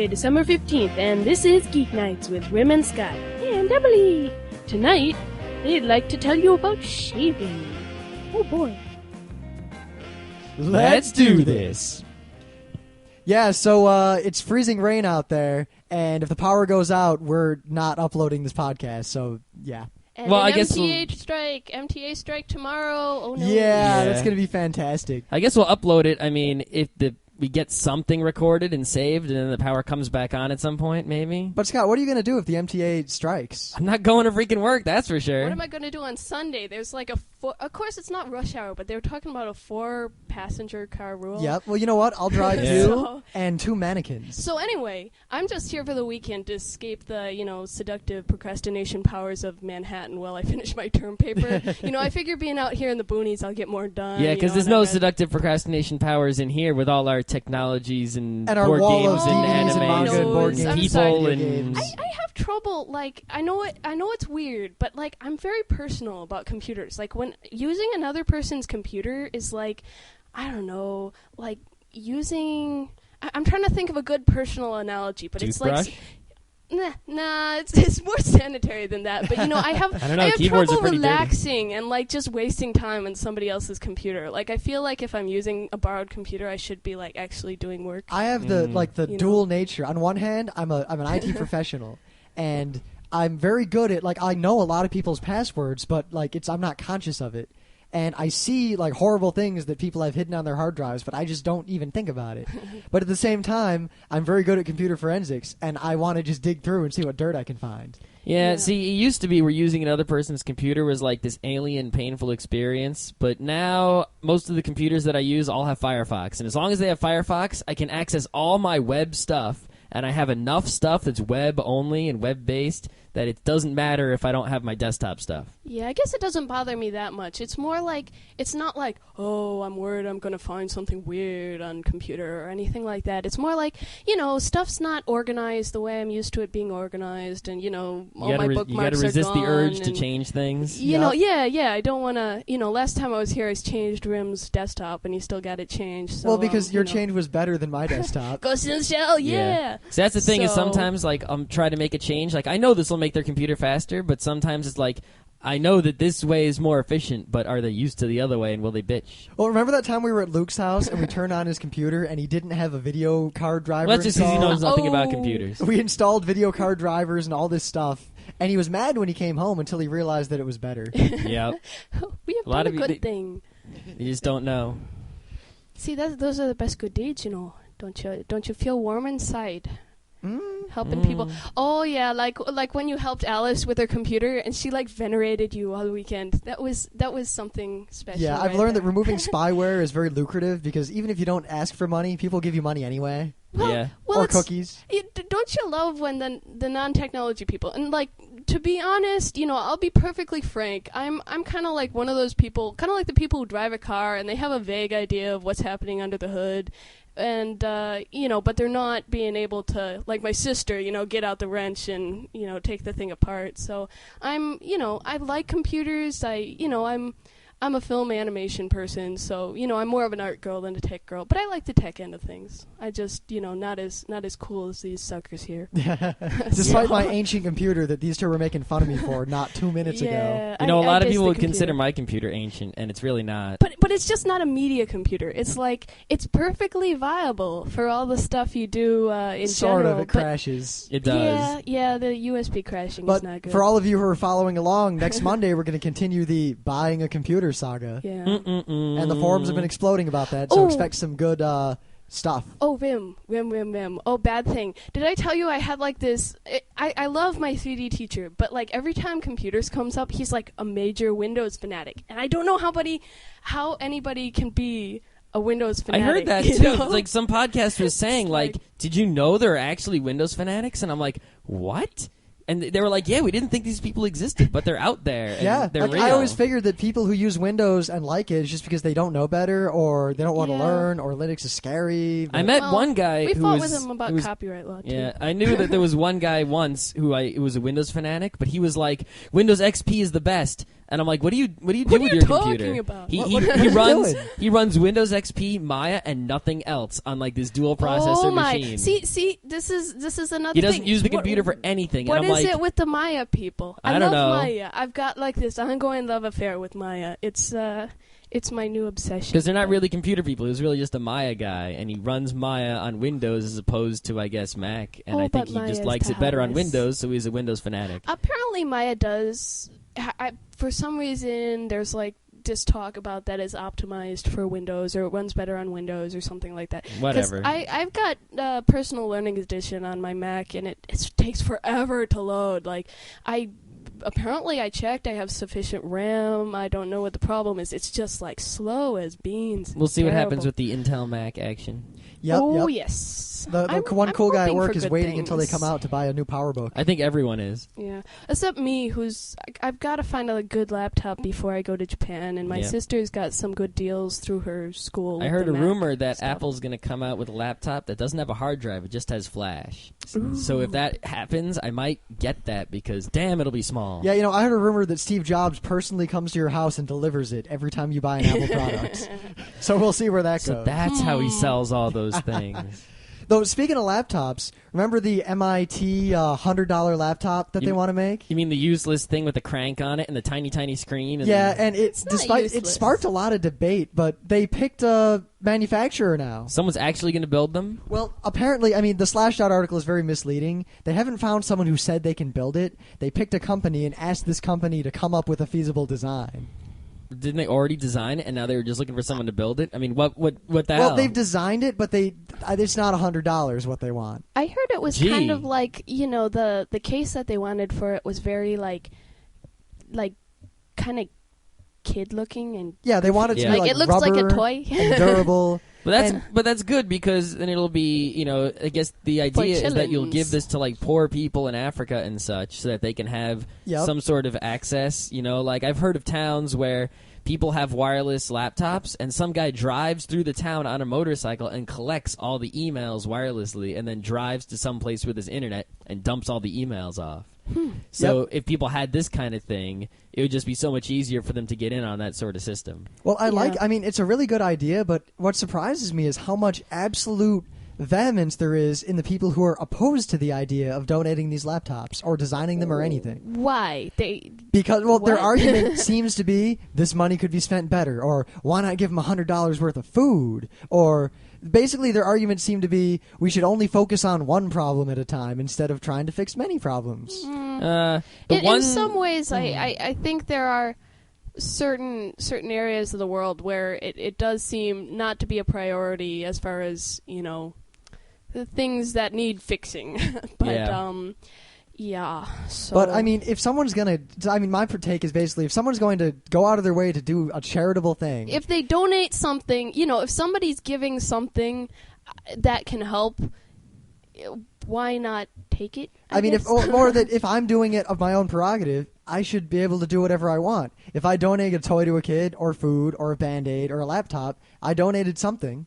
Thursday, December 15th, and this is Geeknights with Rim and Scott and Emily. Tonight, they'd like to tell you about shaving. Oh boy. Let's do this. Yeah, so it's freezing rain out there, and if the power goes out, we're not uploading this podcast, so yeah. And well, I guess MTA strike tomorrow. Oh no. Yeah, that's going to be fantastic. I guess we'll upload it. I mean, if we get something recorded and saved, and then the power comes back on at some point, maybe. But Scott, what are you going to do if the MTA strikes? I'm not going to freaking work, that's for sure. What am I going to do on Sunday? There's like of course it's not rush hour, but they were talking about a 4-passenger car rule. Yep. Well, you know what? I'll drive you and 2 mannequins. So anyway, I'm just here for the weekend to escape the, seductive procrastination powers of Manhattan while I finish my term paper. I figure being out here in the boonies, I'll get more done. Yeah, because there's no seductive procrastination powers in here with all our technologies and board games and anime and board games. People and I have trouble. Like I know it's weird, but like I'm very personal about computers. Like when using another person's computer is like, I don't know, like using. I'm trying to think of a good personal analogy, but toothbrush? It's like. Nah, it's more sanitary than that. But I have trouble relaxing and like just wasting time on somebody else's computer. Like I feel like if I'm using a borrowed computer, I should be like actually doing work. I have the dual nature. On one hand, I'm an IT professional, and I'm very good at I know a lot of people's passwords, but I'm not conscious of it. And I see horrible things that people have hidden on their hard drives, but I just don't even think about it. But at the same time, I'm very good at computer forensics, and I want to just dig through and see what dirt I can find. Yeah, see, it used to be where using another person's computer was like this alien, painful experience, but now most of the computers that I use all have Firefox, and as long as they have Firefox, I can access all my web stuff, and I have enough stuff that's web-only and web-based that it doesn't matter if I don't have my desktop stuff. Yeah, I guess it doesn't bother me that much. It's more like, it's not like, oh, I'm worried I'm going to find something weird on computer or anything like that. It's more like, stuff's not organized the way I'm used to it being organized, and, all my bookmarks are gone. You got to resist the urge to change things. Yeah, I don't want to, last time I was here, I changed Rim's desktop, and he still got it changed. So, well, because your change was better than my desktop. Ghost in the Shell, yeah. So that's the thing is sometimes, I'm trying to make a change. I know this will make their computer faster, but sometimes it's I know that this way is more efficient, but are they used to the other way, and will they bitch? Well, remember that time we were at Luke's house and we turned on his computer and he didn't have a video card driver Well, that's just because he knows nothing about Oh. computers. We installed video card drivers and all this stuff, and he was mad when he came home until he realized that it was better. Yep. We have done a good thing. You just don't know. See, those are the best good deeds, Don't you feel warm inside? Helping people. Oh yeah, like when you helped Alice with her computer and she venerated you all weekend. That was something special. Yeah, I've learned that removing spyware is very lucrative because even if you don't ask for money, people give you money anyway. Well, or cookies. Don't you love when the non-technology people, and to be honest, I'll be perfectly frank. I'm kind of like one of those people, kind of like the people who drive a car and they have a vague idea of what's happening under the hood. And, but they're not being able to, like my sister, get out the wrench and, take the thing apart. So I like computers. I'm a film animation person, so, I'm more of an art girl than a tech girl. But I like the tech end of things. I just, not as cool as these suckers here. Despite my ancient computer that these two were making fun of me for not 2 minutes ago. A lot of people would consider my computer ancient, and it's really not. But it's just not a media computer. It's it's perfectly viable for all the stuff you do in sort general. It crashes. It does. Yeah, the USB crashing is not good. But for all of you who are following along, next Monday we're going to continue the buying a computer saga. Yeah. And the forums have been exploding about that, so expect some good stuff. Oh, Vim. Oh, bad thing. Did I tell you I had this... I love my 3D teacher, but every time computers comes up, he's a major Windows fanatic. And I don't know how anybody can be a Windows fanatic. I heard that, too. Some podcast was saying, did you know there are actually Windows fanatics? And I'm like, what? And they were like, yeah, we didn't think these people existed, but they're out there. And they're real. I always figured that people who use Windows and like it is just because they don't know better or they don't want to learn or Linux is scary. I met one guy we who fought was... with him about copyright law, too. Yeah, I knew that there was one guy once who was a Windows fanatic, but he was like, Windows XP is the best. And I'm like, what do you do What with are you your talking computer? about? He What are you doing? runs Windows XP, Maya, and nothing else on like this dual processor Oh my! machine. See, this is another. He doesn't thing. use the computer for anything. What and I'm is like, it with the Maya people? I don't love know. Maya. I've got like this ongoing love affair with Maya. It's my new obsession. Because they're not really computer people. He was really just a Maya guy, and he runs Maya on Windows as opposed to, I guess, Mac. And I think but he Maya just is likes it better on timeless. Windows, so he's a Windows fanatic. Apparently, Maya does. For some reason, there's like this talk about that is optimized for Windows, or it runs better on Windows, or something like that. 'Cause Whatever. I've got Personal Learning Edition on my Mac, and it takes forever to load. Like Apparently, I checked. I have sufficient RAM. I don't know what the problem is. It's just like slow as beans. We'll see what happens Terrible. with the Intel Mac action. Yep, Oh yep. yes. The I'm one cool guy at hoping work for is good waiting until they things. come out to buy a new PowerBook. I think everyone is. Yeah, except me, who's I've got to find a good laptop before I go to Japan, and my Yeah. sister's got some good deals through her school. I with heard the a Mac rumor that stuff. Apple's going to come out with a laptop that doesn't have a hard drive, it just has flash. Ooh. So if that happens, I might get that because, damn, it'll be small. Yeah, I heard a rumor that Steve Jobs personally comes to your house and delivers it every time you buy an Apple product. So we'll see where that So goes. that's how he sells all those things. Though, speaking of laptops, remember the MIT $100 laptop that they want to make? You mean the useless thing with the crank on it and the tiny, tiny screen? And Yeah, and it useless. sparked a lot of debate, but they picked a manufacturer now. someone's actually going to build them? Well, apparently, the Slashdot article is very misleading. They haven't found someone who said they can build it. They picked a company and asked this company to come up with a feasible design. Didn't they already design it, and now they were just looking for someone to build it? I mean, what the hell? Well, they've designed it, but it's not $100 what they want. I heard it was Gee. kind of like the case that they wanted for it was very like kind of kid looking and Yeah, they want it to Yeah. be like like it looks like a rubber toy. and durable. But that's good because then it'll be, I guess the idea is that you'll chillins. give this to like poor people in Africa and such so that they can have Yep. some sort of access, like I've heard of towns where people have wireless laptops and some guy drives through the town on a motorcycle and collects all the emails wirelessly and then drives to some place with his internet and dumps all the emails off. So if people had this kind of thing, it would just be so much easier for them to get in on that sort of system. Well, Yeah. it's a really good idea, but what surprises me is how much absolute vehemence there is in the people who are opposed to the idea of donating these laptops or designing them or anything. Why Because, their What? argument seems to be this money could be spent better, or why not give them $100 worth of food, or basically their arguments seem to be we should only focus on one problem at a time instead of trying to fix many problems. in some ways I think there are certain areas of the world where it does seem not to be a priority as far as the things that need fixing. But Yeah. so But if someone's gonna, my take is basically if someone's going to go out of their way to do a charitable thing, if they donate something, if somebody's giving something that can help, why not take it? I guess? if I'm doing it of my own prerogative, I should be able to do whatever I want. If I donate a toy to a kid, or food, or a Band-Aid, or a laptop, I donated something.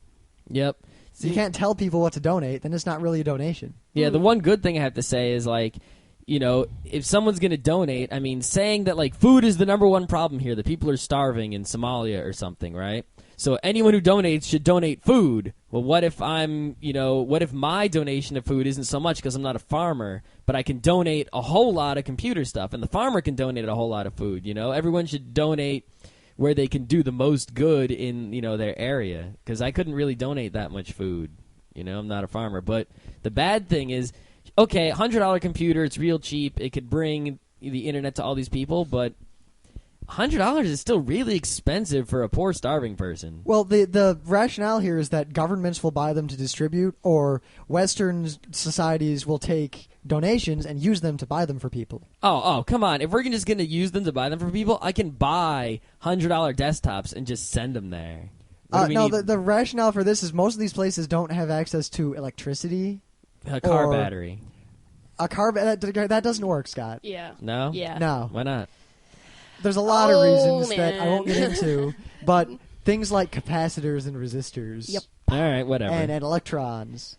Yep. So you can't tell people what to donate, then it's not really a donation. Yeah, the one good thing I have to say is if someone's going to donate, saying that food is the number one problem here, that people are starving in Somalia or something, right? So anyone who donates should donate food. Well, what if what if my donation of food isn't so much because I'm not a farmer, but I can donate a whole lot of computer stuff, and the farmer can donate a whole lot of food, Everyone should donate where they can do the most good in, their area, because I couldn't really donate that much food. I'm not a farmer. But the bad thing is, okay, $100 computer, it's real cheap. It could bring the internet to all these people, but $100 is still really expensive for a poor, starving person. Well, the rationale here is that governments will buy them to distribute, or Western societies will take donations and use them to buy them for people. Oh, come on. If we're just going to use them to buy them for people, I can buy $100 desktops and just send them there. The rationale for this is most of these places don't have access to electricity. A car or battery. A car that doesn't work, Scott. Yeah. No? Yeah. No. Why not? There's a lot of reasons man. that I won't get into, but things like capacitors and resistors. Yep. All right, whatever. And electrons.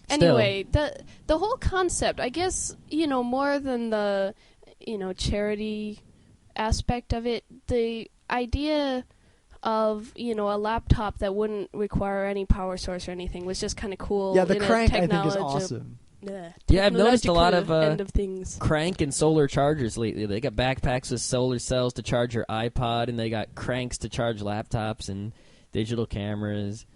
Still. Anyway, the whole concept, I guess, more than the, charity aspect of it, the idea of, you know, a laptop that wouldn't require any power source or anything was just kind of cool. Yeah, the in a Crank, I think, is awesome. Yeah, I've noticed a lot of end of things. Crank and solar chargers lately. They got backpacks with solar cells to charge your iPod, and they got cranks to charge laptops and digital cameras.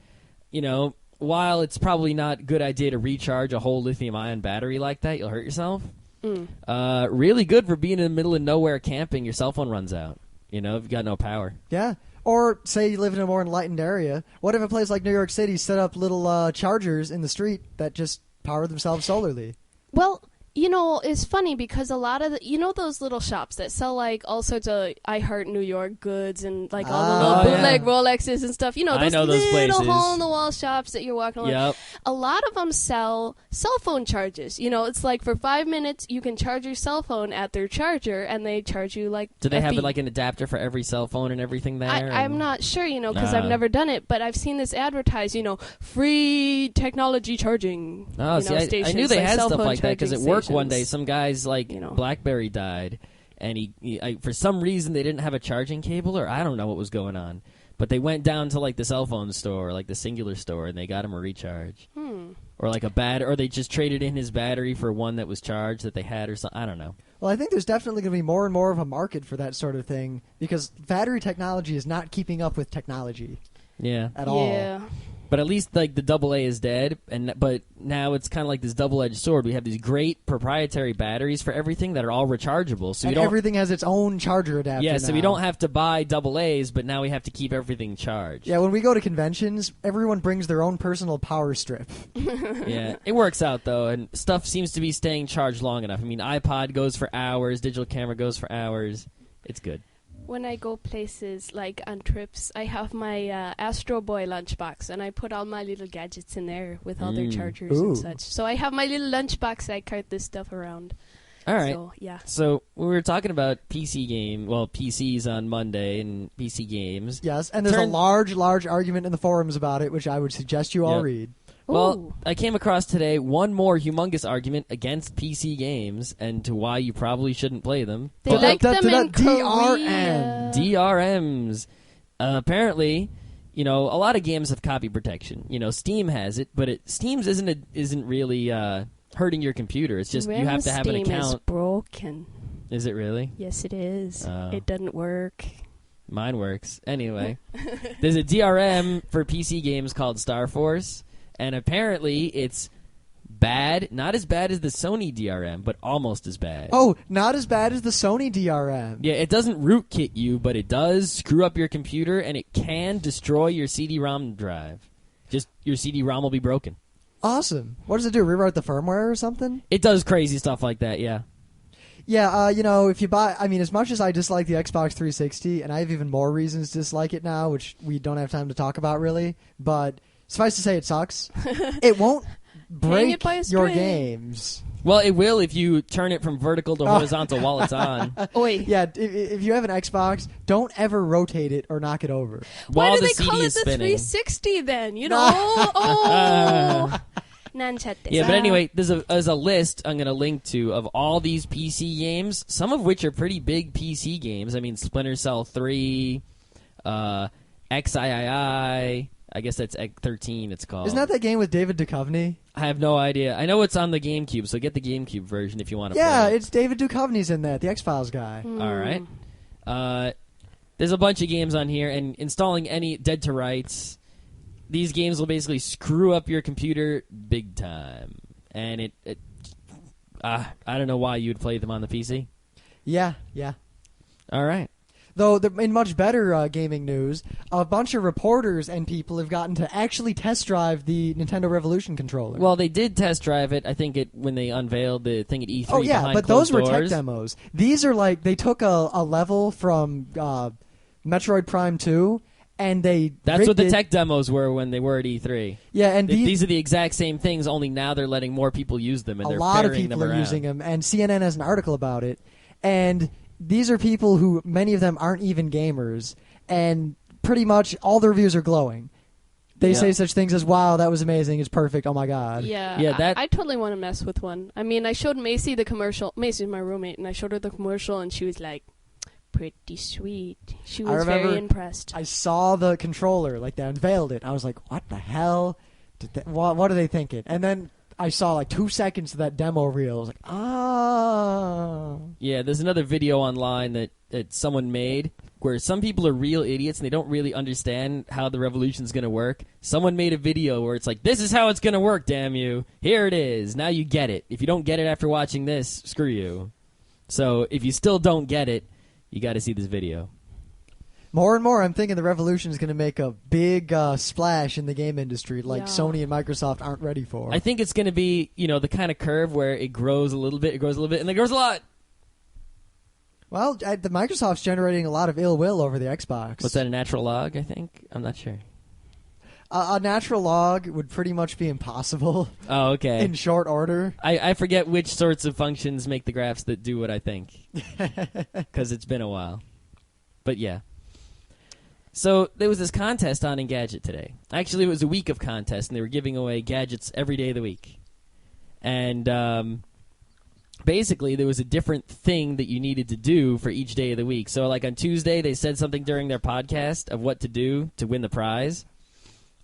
You know, while it's probably not a good idea to recharge a whole lithium-ion battery like that, you'll hurt yourself. Really good for being in the middle of nowhere camping. Your cell phone runs out, you know, if you've got no power. Yeah. Or say you live in a more enlightened area. What if a place like New York City set up little chargers in the street that just power themselves solarly? Well, you know, it's funny because a lot of you know those little shops that sell like all sorts of I Heart New York goods and like all the little bootleg Rolexes and stuff. You know, those little places. hole-in-the-wall shops that you're walking around. Yep. A lot of them sell cell phone charges. You know, it's like for 5 minutes you can charge your cell phone at their charger and they charge you like Do they a have fee. like an adapter for every cell phone and everything there? I'm not sure, you know, because I've never done it, but I've seen this advertised, you know, free technology charging. Oh, see, I knew they like had cell stuff phone like that because at work one day stations. some guy's like You know. BlackBerry died, and he for some reason they didn't have a charging cable, or I don't know what was going on, but they went down to like the cell phone store, like the Singular store, and they got him a recharge, or like or they just traded in his battery for one that was charged that they had or something. I don't know. Well, I think there's definitely going to be more and more of a market for that sort of thing because battery technology is not keeping up with technology. Yeah. At all. Yeah. But at least like the AA is dead, but now it's kind of like this double-edged sword. We have these great proprietary batteries for everything that are all rechargeable. So and everything has its own charger adapter. Yeah, so we now. don't have to buy AA's, but now we have to keep everything charged. Yeah, when we go to conventions, everyone brings their own personal power strip. Yeah, it works out though, and stuff seems to be staying charged long enough. I mean, iPod goes for hours, digital camera goes for hours. It's good. When I go places, like on trips, I have my Astro Boy lunchbox, and I put all my little gadgets in there with all their chargers and such. So I have my little lunchbox. I cart this stuff around. All right. So, yeah. So we were talking about PCs on Monday and PC games. Yes, and there's a large argument in the forums about it, which I would suggest you all read. Well, Ooh. I came across today one more humongous argument against PC games and to why you probably shouldn't play them. They like them in DRM. Korea. DRMs. Apparently, you know, a lot of games have copy protection. You know, Steam has it, but Steam's isn't really hurting your computer. It's just you have to have an account. Steam is broken. Is it really? Yes, it is. Oh. It doesn't work. Mine works. Anyway, there's a DRM for PC games called StarForce. And apparently it's bad. Not as bad as the Sony DRM, but almost as bad. Oh, not as bad as the Sony DRM. Yeah, it doesn't rootkit you, but it does screw up your computer, and it can destroy your CD-ROM drive. Just your CD-ROM will be broken. Awesome. What does it do? Rewrite the firmware or something? It does crazy stuff like that, yeah. Yeah, you know, if you buy... I mean, as much as I dislike the Xbox 360, and I have even more reasons to dislike it now, which we don't have time to talk about, really, but... Suffice to say, it sucks. It won't break your games. Well, it will if you turn it from vertical to horizontal while it's on. Oi. Yeah, if you have an Xbox, don't ever rotate it or knock it over. Why do they CD call it the spinning. 360 then? You know? Oh. Yeah, but anyway, there's a list I'm going to link to of all these PC games, some of which are pretty big PC games. I mean, Splinter Cell 3, XIII... I guess that's Egg 13 it's called. Isn't that that game with David Duchovny? I have no idea. I know it's on the GameCube, so get the GameCube version if you want to play it. Yeah, it's David Duchovny's in that, the X-Files guy. All right. There's a bunch of games on here, and installing any Dead to Rights, these games will basically screw up your computer big time. And I don't know why you would play them on the PC. Yeah. All right. Though, in much better gaming news, a bunch of reporters and people have gotten to actually test drive the Nintendo Revolution controller. Well, they did test drive it, I think, when they unveiled the thing at E3 oh, yeah, behind but those were doors. tech demos. These are like, they took a level from Metroid Prime 2, and they That's what the rigged it. tech demos were when they were at E3. Yeah, and These are the exact same things, only now they're letting more people use them, and a they're lot of ferrying people them are around. using them, and CNN has an article about it. And these are people who, many of them aren't even gamers, and pretty much all the reviews are glowing. They say such things as, wow, that was amazing, it's perfect, oh my god. Yeah, I totally want to mess with one. I mean, I showed Macy the commercial. Macy's my roommate, and I showed her the commercial, and she was like, pretty sweet. She I was remember very impressed. I saw the controller, like they unveiled it. I was like, what the hell? What are they thinking? And then I saw like 2 seconds of that demo reel. I was like, oh. Yeah, there's another video online that someone made where some people are real idiots and they don't really understand how the revolution's going to work. Someone made a video where it's like, this is how it's going to work, damn you. Here it is. Now you get it. If you don't get it after watching this, screw you. So if you still don't get it, you got to see this video. More and more, I'm thinking the revolution is going to make a big splash in the game industry like Sony and Microsoft aren't ready for. I think it's going to be, the kind of curve where it grows a little bit, and then it grows a lot. Well, the Microsoft's generating a lot of ill will over the Xbox. What's that, a natural log, I think? I'm not sure. A natural log would pretty much be impossible. Oh, okay. In short order. I forget which sorts of functions make the graphs that do what I think. Because it's been a while. But yeah. So there was this contest on Engadget today. Actually, it was a week of contests, and they were giving away gadgets every day of the week. And basically, there was a different thing that you needed to do for each day of the week. So like on Tuesday, they said something during their podcast of what to do to win the prize.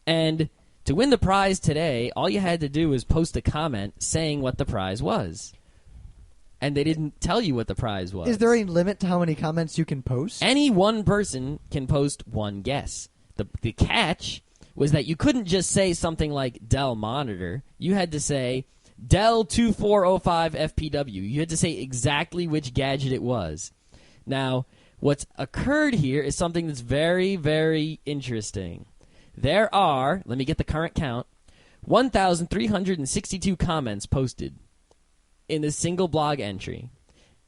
And to win the prize today, all you had to do was post a comment saying what the prize was. And they didn't tell you what the prize was. Is there a limit to how many comments you can post? Any one person can post one guess. The catch was that you couldn't just say something like Dell monitor. You had to say Dell 2405 FPW. You had to say exactly which gadget it was. Now, what's occurred here is something that's very, very interesting. There are, let me get the current count, 1,362 comments posted in this single blog entry.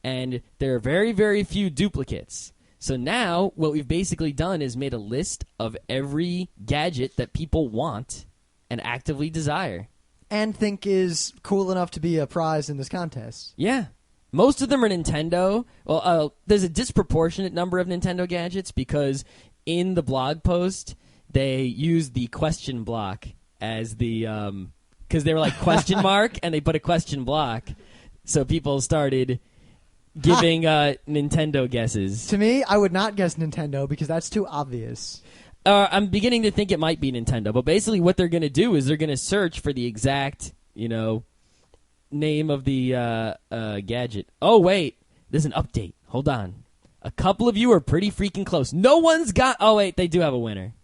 And there are very, very few duplicates. So now what we've basically done is made a list of every gadget that people want and actively desire. And think is cool enough to be a prize in this contest. Yeah. Most of them are Nintendo. Well, there's a disproportionate number of Nintendo gadgets because in the blog post, they used the question block as the because they were like question mark, and they put a question block. So people started giving Nintendo guesses. To me, I would not guess Nintendo because that's too obvious. I'm beginning to think it might be Nintendo, but basically what they're going to do is they're going to search for the exact, name of the gadget. Oh, wait. There's an update. Hold on. A couple of you are pretty freaking close. No one's got... Oh, wait. They do have a winner.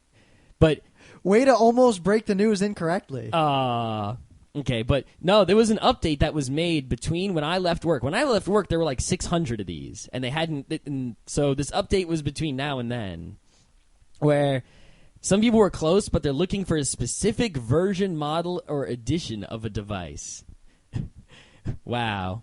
But... Way to almost break the news incorrectly. Okay, but no, there was an update that was made between when I left work. When I left work, there were like 600 of these, and they hadn't... So this update was between now and then, where some people were close, but they're looking for a specific version, model, or edition of a device. Wow.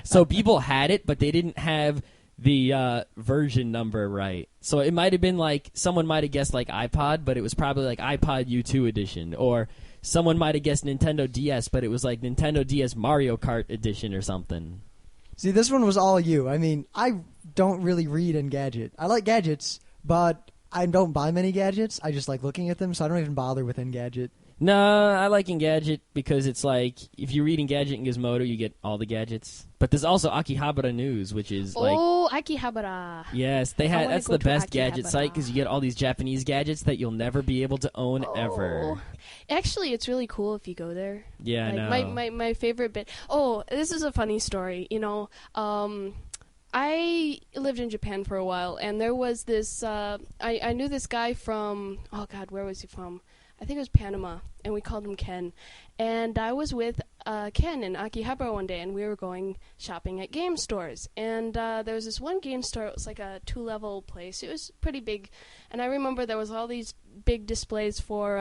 So people had it, but they didn't have the version number right. So it might have been like, someone might have guessed like iPod, but it was probably like iPod U2 edition, or someone might have guessed Nintendo DS, but it was like Nintendo DS Mario Kart edition or something. See, this one was all you. I mean, I don't really read Engadget. I like gadgets, but I don't buy many gadgets. I just like looking at them, so I don't even bother with Engadget. No, I like Engadget because it's like, if you read Engadget and Gizmodo, you get all the gadgets. But there's also Akihabara News, which is like... Oh, Akihabara. Yes, that's the best gadget site because you get all these Japanese gadgets that you'll never be able to own ever. Actually, it's really cool if you go there. Yeah, like, I know. My favorite bit... Oh, this is a funny story. I lived in Japan for a while, and there was this... I knew this guy from... Oh, God, where was he from? I think it was Panama, and we called him Ken. And I was with Ken in Akihabara one day, and we were going shopping at game stores. And there was this one game store. It was like a 2-level place. It was pretty big. And I remember there was all these big displays for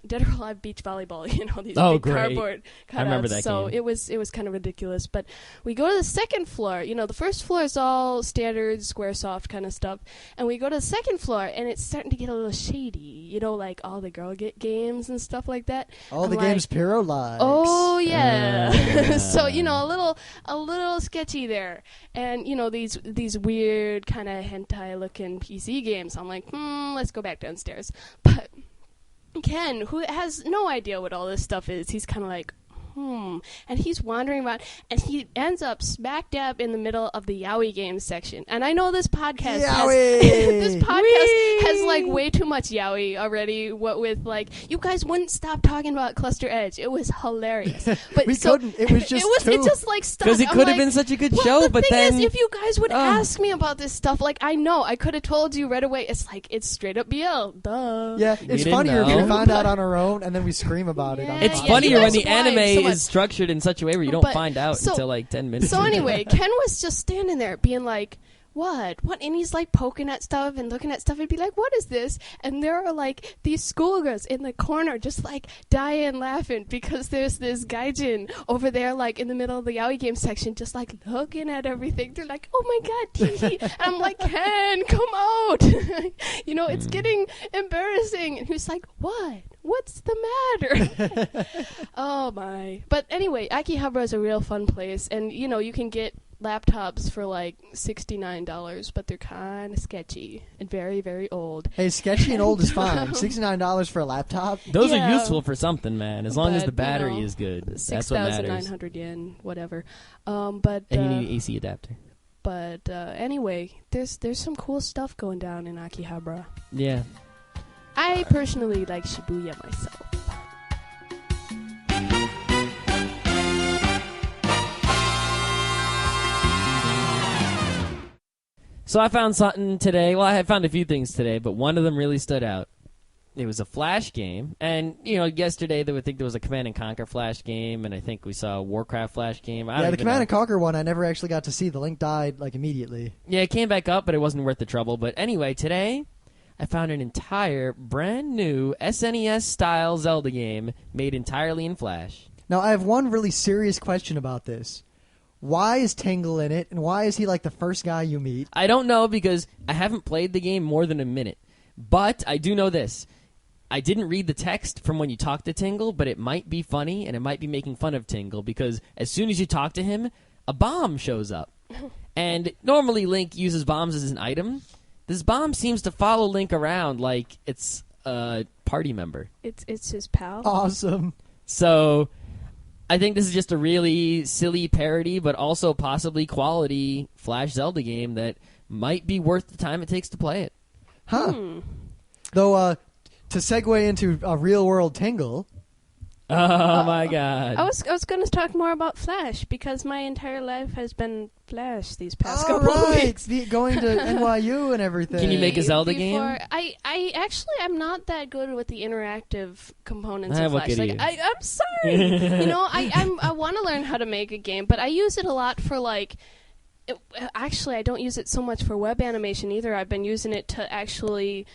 Dead or Alive Beach Volleyball. These big great. cardboard cutouts. I remember that so game. it was kind of ridiculous. But we go to the second floor. The first floor is all standard Squaresoft kind of stuff. And we go to the second floor, and it's starting to get a little shady. Like all the girl games and stuff like that. All the games Piro likes. Oh, yeah. So, a little sketchy there. And, these weird kind of hentai-looking PC games. I'm like, let's go back downstairs. But Ken, who has no idea what all this stuff is, he's kind of like, And he's wandering around, and he ends up smack dab in the middle of the Yowie Games section. And I know this podcast has like way too much Yowie already. What with like, you guys wouldn't stop talking about Cluster Edge. It was hilarious. But we couldn't. It was just it just like stuck. Because it could have been such a good show, but then then if you guys would ask me about this stuff, like I know I could have told you right away. It's like it's straight up BL. Duh. Yeah, it's funnier if we find out on our own and then we scream about it. It's funnier when the anime is structured in such a way where you don't find out until like 10 minutes. So anyway, Ken was just standing there being like, what? And he's like poking at stuff and looking at stuff and be like, what is this? And there are like these schoolgirls in the corner just like dying laughing because there's this gaijin over there like in the middle of the Yaoi game section just like looking at everything. They're like, oh my god, tee. And I'm like, Ken, come out. It's getting embarrassing. And he's like, what? What's the matter? Oh my. But anyway, Akihabara is a real fun place, and you can get laptops for like $69, but they're kind of sketchy and very, very old. Hey, sketchy and old is fine. $69 for a laptop? Those are useful for something, man. As long as the battery is good. That's what matters. 6,900 yen, whatever. And you need an AC adapter. But anyway, there's some cool stuff going down in Akihabara. Yeah. I personally like Shibuya myself. So I found something today. Well, I had found a few things today, but one of them really stood out. It was a Flash game. And, yesterday they would think there was a Command & Conquer Flash game, and I think we saw a Warcraft Flash game. Yeah, the Command & Conquer one I never actually got to see. The link died, like, immediately. Yeah, it came back up, but it wasn't worth the trouble. But anyway, today I found an entire brand new SNES-style Zelda game made entirely in Flash. Now, I have one really serious question about this. Why is Tingle in it, and why is he like the first guy you meet? I don't know because I haven't played the game more than a minute. But I do know this. I didn't read the text from when you talk to Tingle, but it might be funny, and it might be making fun of Tingle, because as soon as you talk to him, a bomb shows up. And normally Link uses bombs as an item. This bomb seems to follow Link around like it's a party member. It's his pal? Awesome. So I think this is just a really silly parody, but also possibly quality Flash Zelda game that might be worth the time it takes to play it. Huh. Though, to segue into a real-world Tingle... Oh, my God. I was going to talk more about Flash, because my entire life has been Flash these past couple of weeks. Going to NYU and everything. Can you make a Zelda game? I'm not that good with the interactive components of what Flash. good are you? I'm sorry. I want to learn how to make a game, but I use it a lot for like... Actually, I don't use it so much for web animation either. I've been using it to actually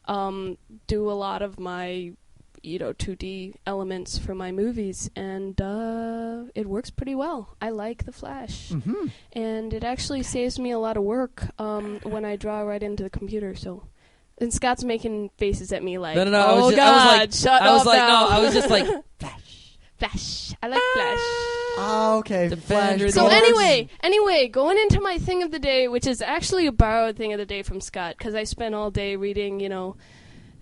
do a lot of my 2D elements for my movies, and it works pretty well. I like the Flash, and it actually saves me a lot of work when I draw right into the computer. So, and Scott's making faces at me like, no. Oh God, shut up! I was just like, Flash. I like Flash. Oh, okay. Flash. So anyway, going into my thing of the day, which is actually a borrowed thing of the day from Scott, because I spent all day reading,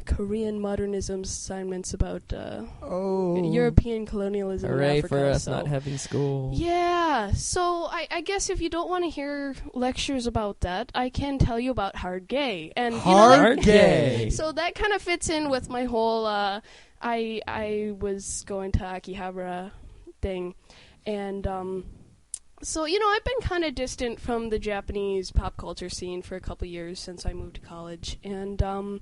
Korean modernism assignments about European colonialism Hooray in Africa. for us not having school. Yeah, so I guess if you don't want to hear lectures about that, I can tell you about Hard Gay. And Hard Gay! So that kind of fits in with my whole, I was going to Akihabara thing. And, so, I've been kind of distant from the Japanese pop culture scene for a couple years since I moved to college. And,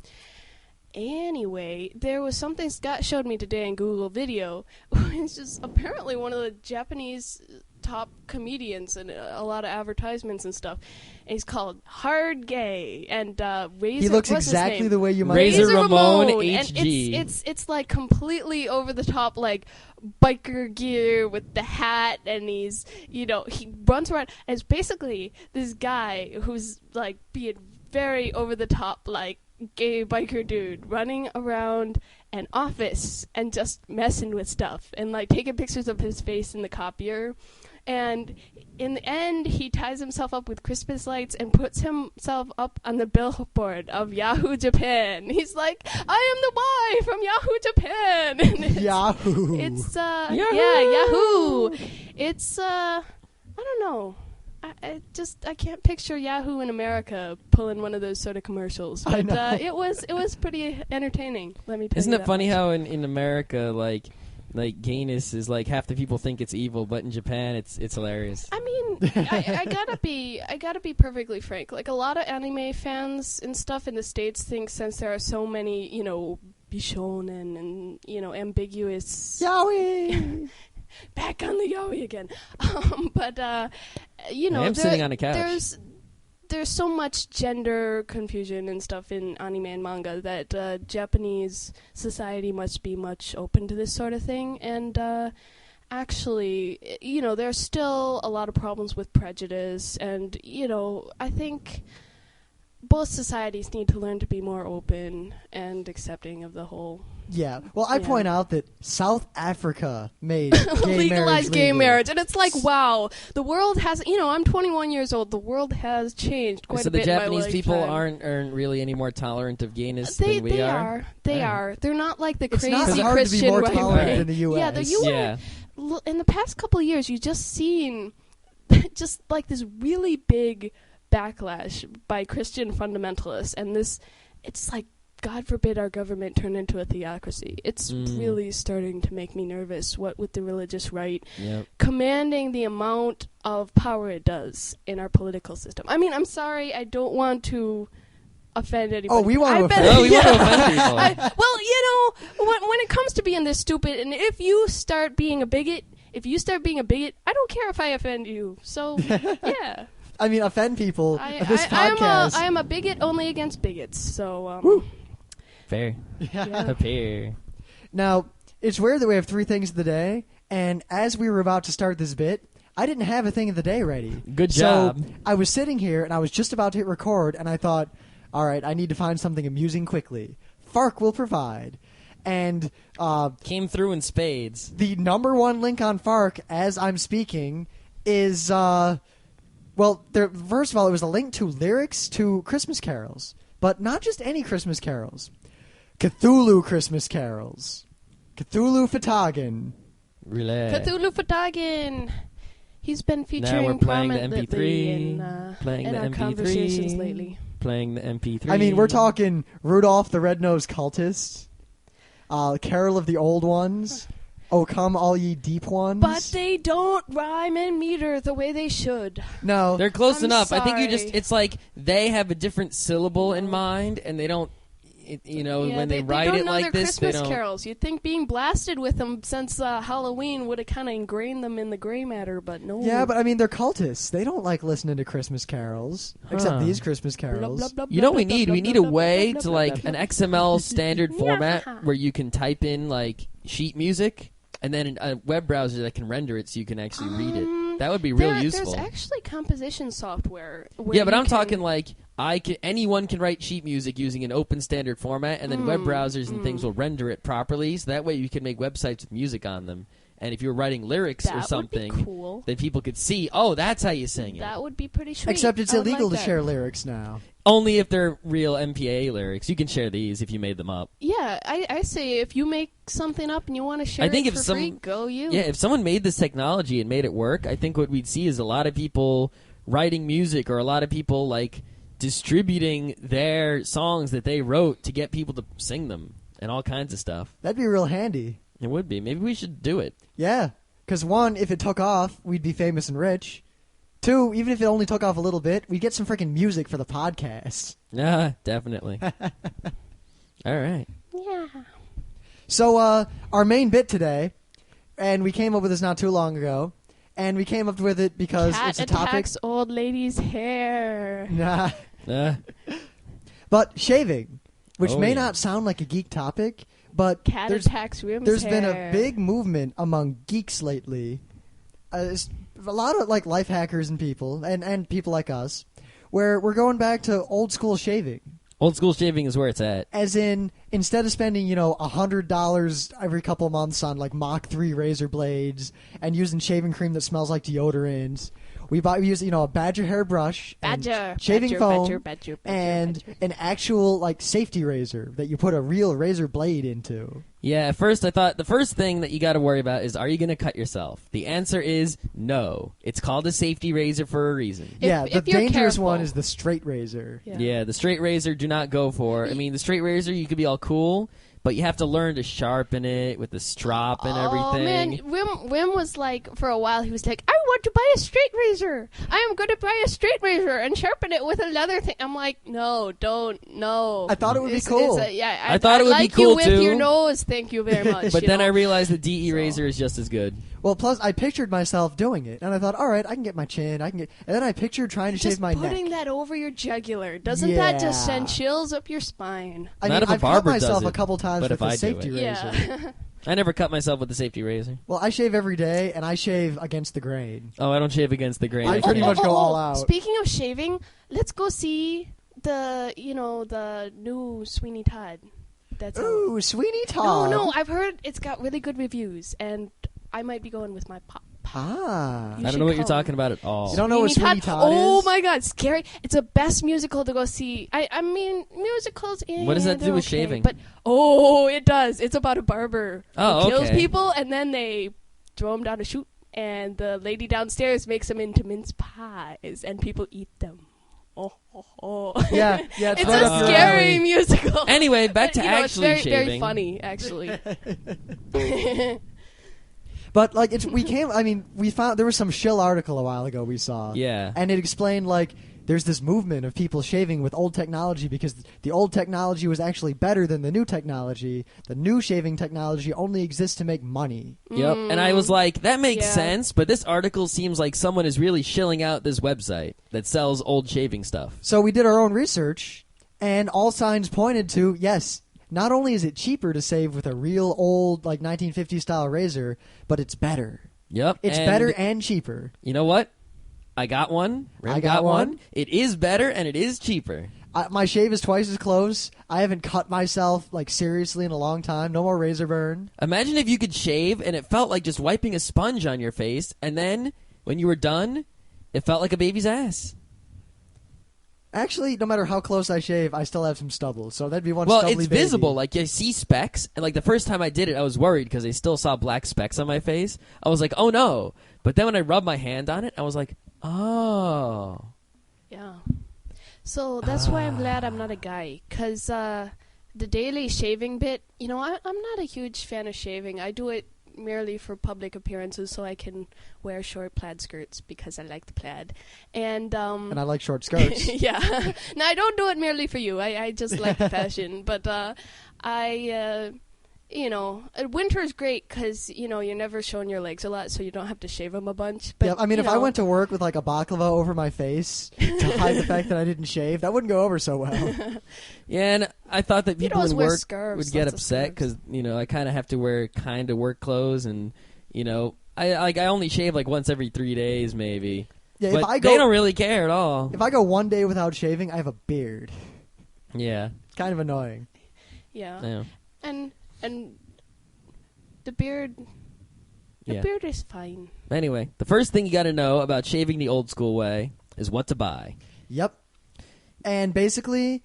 anyway, there was something Scott showed me today in Google Video. It's just apparently one of the Japanese top comedians and a lot of advertisements and stuff. And he's called Hard Gay. And Razor... He looks exactly the way you might... Razor Ramon HG. And it's like completely over the top, like biker gear with the hat, and he's, he runs around. And it's basically this guy who's like being very over the top, like gay biker dude running around an office and just messing with stuff and like taking pictures of his face in the copier And in the end, he ties himself up with Christmas lights and puts himself up on the billboard of Yahoo Japan. He's like, I am the Y from Yahoo Japan. And Yahoo. It's, Yahoo! yeah, Yahoo. It's, I don't know. I can't picture Yahoo in America pulling one of those sort of commercials. But I know. it was pretty entertaining. Let me tell Isn't you it that funny much. how in America, like gayness is like half the people think it's evil, but in Japan it's hilarious. I mean, I gotta be perfectly frank. Like, a lot of anime fans and stuff in the States think, since there are so many, bishonen and ambiguous. Yowie. Back on the yaoi again. But I am sitting on a couch. There's so much gender confusion and stuff in anime and manga that Japanese society must be much open to this sort of thing. And actually, there's still a lot of problems with prejudice. And, I think both societies need to learn to be more open and accepting of the whole. Yeah. Well, I Yeah. point out that South Africa made gay legalized gay legal. marriage, and it's like, wow, the world has. I'm 21 years old. The world has changed quite So a the bit. in my Japanese people lifetime. aren't really any more tolerant of gayness They than we are. They Yeah. are. They're not like the It's crazy not hard to be Christian more right tolerant wing. in the U.S. Yeah, the U.S. Yeah. In the past couple of years, you've just seen just like this really big backlash by Christian fundamentalists, and it's like, God forbid our government turn into a theocracy. It's really starting to make me nervous, what with the religious right Yep. commanding the amount of power it does in our political system. I mean, I'm sorry, I don't want to offend anybody. Oh, we want to I've been- offend No, we want to offend people. when it comes to being this stupid, and if you start being a bigot, I don't care if I offend you. So, yeah. I mean, offend people. This podcast. I am a bigot only against bigots. So, Fair. yeah. Fair. Now, it's weird that we have 3 things of the day, and as we were about to start this bit, I didn't have a thing of the day ready. Good job. So I was sitting here, and I was just about to hit record, and I thought, all right, I need to find something amusing quickly. Fark will provide. And Came through in spades. the number 1 link on Fark, as I'm speaking, is, first of all, it was a link to lyrics to Christmas carols. But not just any Christmas carols. Cthulhu Christmas carols. Cthulhu Fatagan. Relay. Cthulhu Fatagan. He's been Now featuring we're playing the prominently MP3. Playing in the our MP3. conversations lately. Playing the MP3. I mean, we're talking Rudolph the Red-Nosed Cultist, Carol of the Old Ones, O Come All Ye Deep Ones. But they don't rhyme and meter the way they should. No. They're close I'm enough. I think you sorry. it's like they have a different syllable in mind, and they don't, when they write don't it know like their this, Christmas they don't. carols. You'd think being blasted with them since Halloween would have kind of ingrained them in the gray matter, but no. Yeah, but I mean, they're cultists. They don't like listening to Christmas carols, except these Christmas carols. You know what we need? We need a way to, like, an XML standard format where you can type in, like, sheet music, and then a web browser that can render it so you can actually read it. That would be real useful. There's actually composition software. Where Yeah, but you I'm can- talking like anyone can write sheet music using an open standard format, and then web browsers and things will render it properly. So that way you can make websites with music on them. And if you're writing lyrics That or something, would be cool. then people could see, oh, that's how you sing it. That would be pretty sweet. Except it's I would illegal like to that. share lyrics now. Only if they're real MPA lyrics. You can share these if you made them up. Yeah, I say if you make something up and you want to share I think it if for free, some- go you. Yeah, if someone made this technology and made it work, I think what we'd see is a lot of people writing music or a lot of people like distributing their songs that they wrote to get people to sing them and all kinds of stuff. That'd be real handy. It would be. Maybe we should do it. Yeah. Because 1, if it took off, we'd be famous and rich. 2, even if it only took off a little bit, we'd get some freaking music for the podcast. Yeah, definitely. All right. Yeah. So, our main bit today, and we came up with this not too long ago, and we came up with it because Cat it's a topic. attacks old lady's hair. Nah. Uh, But shaving, which Oh, may yeah. not sound like a geek topic, but Cat there's attacks Rim's there's hair. been a big movement among geeks lately. It's a lot of like life hackers and people, and people like us, where we're going back to old school shaving. Old school shaving is where it's at. As in, instead of spending, $100 every couple of months on like Mach 3 razor blades and using shaving cream that smells like deodorant, we use, a badger hair brush, shaving foam, and an actual like safety razor that you put a real razor blade into. Yeah, at first I thought the first thing that you got to worry about is, are you going to cut yourself? The answer is no. It's called a safety razor for a reason. The dangerous one is the straight razor. Yeah, the straight razor do not go for. I mean, the straight razor, you could be all cool, but you have to learn to sharpen it with the strop and everything. Oh, man. Wim was like, for a while, he was like, I want to buy a straight razor. I am going to buy a straight razor and sharpen it with a leather thing. I'm like, no, don't, no. I thought it would be cool. I thought it would like be cool, you too. with your nose, thank you very much. But then I realized the DE razor is just as good. Well, plus I pictured myself doing it, and I thought, all right, I can get my chin, and then I pictured trying to shave my neck. Just putting that over your jugular, doesn't that just send chills up your spine? Not if a I've cut barber myself does it, a couple times but with if a I do safety it. razor. Yeah. I never cut myself with the safety razor. Well, I shave every day, and I shave against the grain. Oh, I don't shave against the grain. I pretty much go all out. Speaking of shaving, let's go see the new Sweeney Todd. That's Ooh, Sweeney Todd. No, I've heard it's got really good reviews, and I might be going with my pop. Ah. I don't know what you're talking about at all. You don't know what Sweeney Todd is? Oh my God, scary! It's the best musical to go see. I mean, musicals. What does that do with shaving? But it does. It's about a barber who kills people, and then they throw him down a chute, and the lady downstairs makes them into mince pies, and people eat them. Yeah, it's a scary musical. Anyway, back to actually it's very, shaving. very funny, actually. But like we found there was some shill article a while ago we saw. Yeah. And it explained like there's this movement of people shaving with old technology because the old technology was actually better than the new technology. The new shaving technology only exists to make money. Yep. And I was like, that makes sense, but this article seems like someone is really shilling out this website that sells old shaving stuff. So we did our own research, and all signs pointed to, yes, not only is it cheaper to shave with a real old, like 1950s style razor, but it's better. Yep. It's better and cheaper. You know what? I got one. I got one. It is better and it is cheaper. My shave is twice as close. I haven't cut myself like seriously in a long time. No more razor burn. Imagine if you could shave and it felt like just wiping a sponge on your face, and then when you were done, it felt like a baby's ass. Actually, no matter how close I shave, I still have some stubble, so that'd be one stubbly it's baby. visible. Like, you see specks, and like the first time I did it, I was worried because I still saw black specks on my face. I was like, oh no. But then when I rubbed my hand on it, I was like, oh. Yeah. So that's why I'm glad I'm not a guy, because the daily shaving bit, I'm not a huge fan of shaving. I do it merely for public appearances so I can wear short plaid skirts because I like the plaid. And I like short skirts. Yeah. No, I don't do it merely for you. I just like the fashion. But winter is great because, you're never showing your legs a lot, so you don't have to shave them a bunch. But, yeah, I mean, if I went to work with like a baklava over my face to hide the fact that I didn't shave, that wouldn't go over so well. Yeah, and I thought that people in work scarves, would get upset because, I kind of have to wear kind of work clothes, and, I only shave like once every 3 days maybe. Yeah, but they don't really care at all. If I go 1 day without shaving, I have a beard. Yeah. Kind of annoying. Yeah. And the beard is fine. Anyway, the first thing you got to know about shaving the old school way is what to buy. Yep. And basically,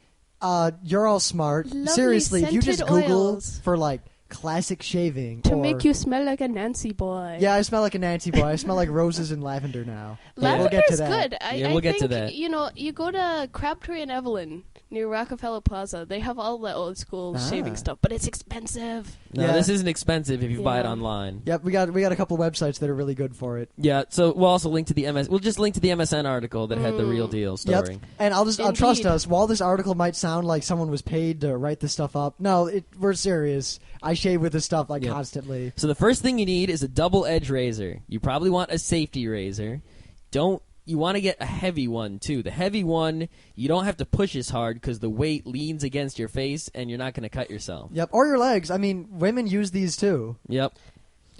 you're all smart. Lovely Seriously, if you just Google oils for like classic shaving to make you smell like a Nancy boy. Yeah, I smell like a Nancy boy. I smell like roses and lavender now. Lavender we'll get to is that. good. We'll get to that. You go to Crabtree and Evelyn near Rockefeller Plaza. They have all the old school shaving stuff, but it's expensive. No, this isn't expensive if you buy it online. Yep, we got a couple websites that are really good for it. Yeah, so we'll also link to the We'll just link to the MSN article that had the real deal story. Yep. And I'll trust us. While this article might sound like someone was paid to write this stuff up, no, we're serious. I shave with this stuff constantly. So the first thing you need is a double-edged razor. You probably want a safety razor. You want to get a heavy one, too. The heavy one, you don't have to push as hard because the weight leans against your face and you're not going to cut yourself. Yep, or your legs. I mean, women use these, too. Yep.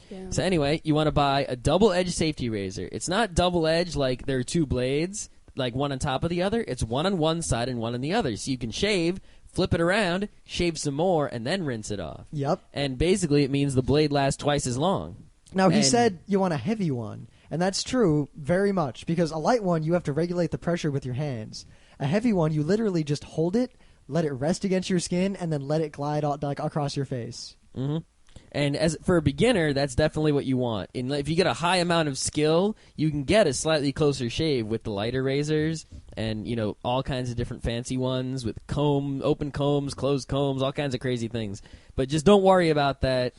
Yeah. So anyway, you want to buy a double-edged safety razor. It's not double-edged like there are two blades. like one on top of the other. It's one on one side and one on the other. So you can shave, flip it around, shave some more, and then rinse it off. Yep. And basically it means the blade lasts twice as long. Now, he said you want a heavy one, and that's true very much, because a light one, you have to regulate the pressure with your hands. A heavy one, you literally just hold it, let it rest against your skin, and then let it glide like across your face. Mm-hmm. And as for a beginner, that's definitely what you want. And if you get a high amount of skill, you can get a slightly closer shave with the lighter razors and, you know, all kinds of different fancy ones with open combs, closed combs, all kinds of crazy things. But just don't worry about that.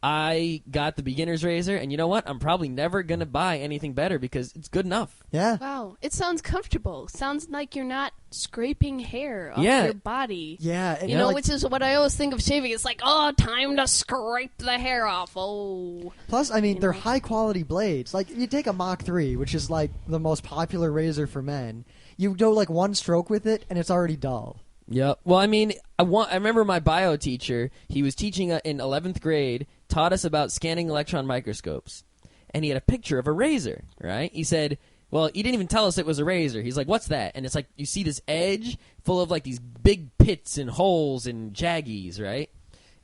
I got the beginner's razor, and you know what? I'm probably never going to buy anything better because it's good enough. Yeah. Wow. It sounds comfortable. Sounds like you're not scraping hair off Yeah. your body. Yeah. And You know, like, which is what I always think of shaving. It's like, oh, time to scrape the hair off. Oh. plus, I mean, you they're know. high-quality blades. Like, you take a Mach 3, which is, like, the most popular razor for men. You go, like, one stroke with it, and it's already dull. Yep. Well, I mean, I remember my bio teacher, he was teaching in 11th grade, taught us about scanning electron microscopes. And he had a picture of a razor, right? He said, well, he didn't even tell us it was a razor. He's like, what's that? And it's like, you see this edge full of like these big pits and holes and jaggies, right?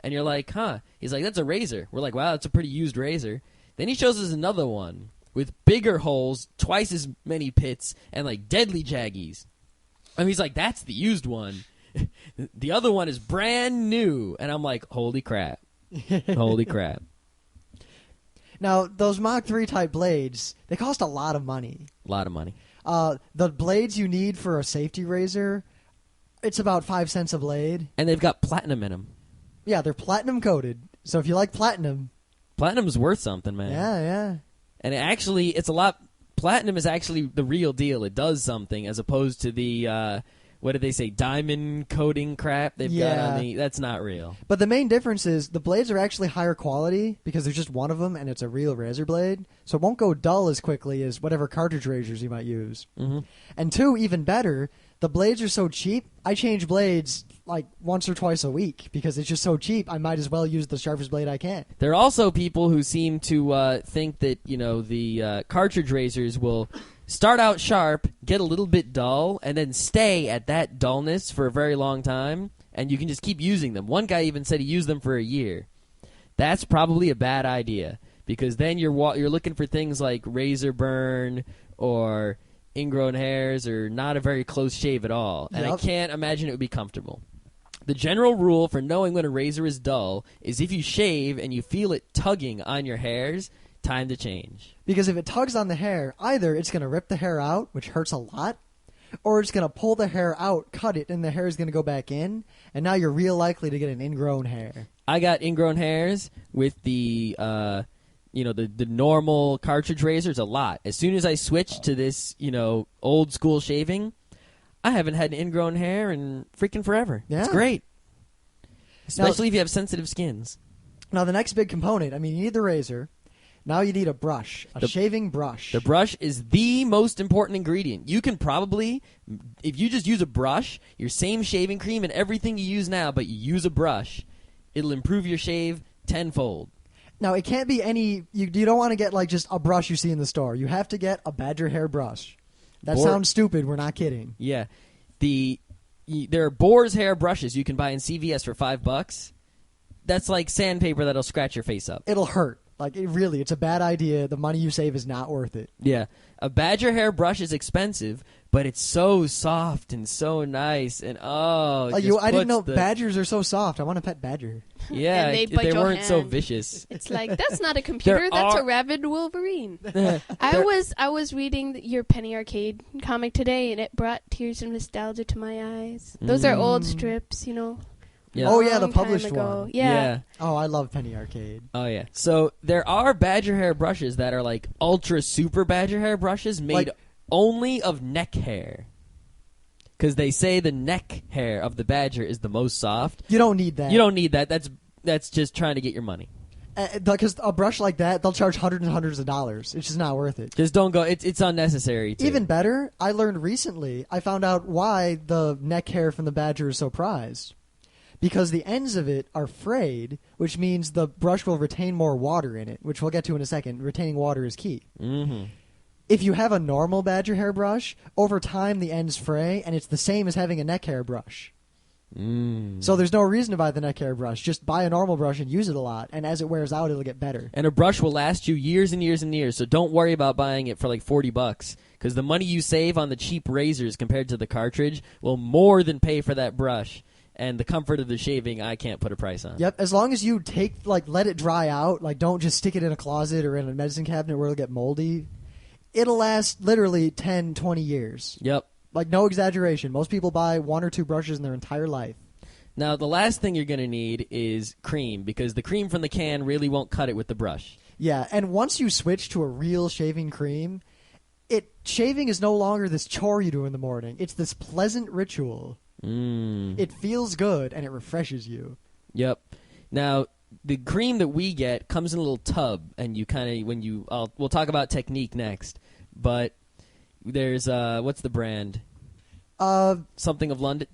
And you're like, huh. He's like, that's a razor. We're like, wow, that's a pretty used razor. Then he shows us another one with bigger holes, twice as many pits, and like deadly jaggies. And he's like, that's the used one. The other one is brand new. And I'm like, holy crap. Holy crap. Now, those Mach 3 type blades, they cost a lot of money. A lot of money. The blades you need for a safety razor, it's about 5 cents a blade. And they've got platinum in them. Yeah, they're platinum coated. So if you like platinum, Platinum's worth something, man. yeah. And it's a lot. Platinum is actually the real deal. It does something as opposed to the, what did they say, diamond coating crap they've got on the. That's not real. But the main difference is the blades are actually higher quality because there's just one of them and it's a real razor blade. So it won't go dull as quickly as whatever cartridge razors you might use. Mm-hmm. And two, even better, the blades are so cheap, I change blades like once or twice a week because it's just so cheap. I might as well use the sharpest blade I can. There are also people who seem to think that, you know, the cartridge razors will start out sharp, get a little bit dull, and then stay at that dullness for a very long time, and you can just keep using them. One guy even said he used them for a year. That's probably a bad idea because then you're looking for things like razor burn or ingrown hairs or not a very close shave at all, and I can't imagine it would be comfortable. The general rule for knowing when a razor is dull is if you shave and you feel it tugging on your hairs, time to change. Because if it tugs on the hair, either it's going to rip the hair out, which hurts a lot, or it's going to pull the hair out, cut it, and the hair is going to go back in, and now you're real likely to get an ingrown hair. I got ingrown hairs with the the normal cartridge razors a lot. As soon as I switched to this, old school shaving, I haven't had an ingrown hair in freaking forever. Yeah. It's great. Especially if you have sensitive skins. Now, the next big component, I mean, you need the razor. Now you need a brush, a shaving brush. The brush is the most important ingredient. You can probably, if you just use a brush, your same shaving cream and everything you use now, but you use a brush, it'll improve your shave tenfold. Now, it can't be any... You don't want to get, like, just a brush you see in the store. You have to get a badger hair brush. That sounds stupid. We're not kidding. Yeah. There are boar's hair brushes you can buy in CVS for $5. That's like sandpaper that'll scratch your face up. It'll hurt. Like, it's a bad idea. The money you save is not worth it. Yeah. A badger hair brush is expensive, but it's so soft and so nice. And, I didn't know badgers are so soft. I want a pet badger. Yeah, And they if bite they your weren't so hand. vicious. It's like, that's not a computer, that's a rabid Wolverine. I was reading your Penny Arcade comic today, and it brought tears of nostalgia to my eyes. Those are old strips, Yeah. Oh, yeah, the long time published ago. one. Yeah. Oh, I love Penny Arcade. Oh, yeah. So there are badger hair brushes that are like ultra super badger hair brushes made only of neck hair. Because they say the neck hair of the badger is the most soft. You don't need that. You don't need that. That's just trying to get your money. Because a brush like that, they'll charge hundreds and hundreds of dollars. It's just not worth it. Just don't go. It's unnecessary, too. Even better, I learned recently, I found out why the neck hair from the badger is so prized. Because the ends of it are frayed, which means the brush will retain more water in it, which we'll get to in a second. Retaining water is key. Mm-hmm. If you have a normal badger hair brush, over time the ends fray, and it's the same as having a neck hair brush. So there's no reason to buy the neck hair brush. Just buy a normal brush and use it a lot, and as it wears out, it'll get better. And a brush will last you years and years and years, so don't worry about buying it for like $40, because the money you save on the cheap razors compared to the cartridge will more than pay for that brush. And the comfort of the shaving, I can't put a price on. Yep, as long as you let it dry out, don't just stick it in a closet or in a medicine cabinet where it'll get moldy, it'll last literally 10, 20 years. Yep. No exaggeration. Most people buy 1 or 2 brushes in their entire life. Now, the last thing you're going to need is cream, because the cream from the can really won't cut it with the brush. Yeah, and once you switch to a real shaving cream, shaving is no longer this chore you do in the morning. It's this pleasant ritual. It feels good, and it refreshes you. Yep. Now, the cream that we get comes in a little tub, and you we'll talk about technique next, but there's, what's the brand? Something of London.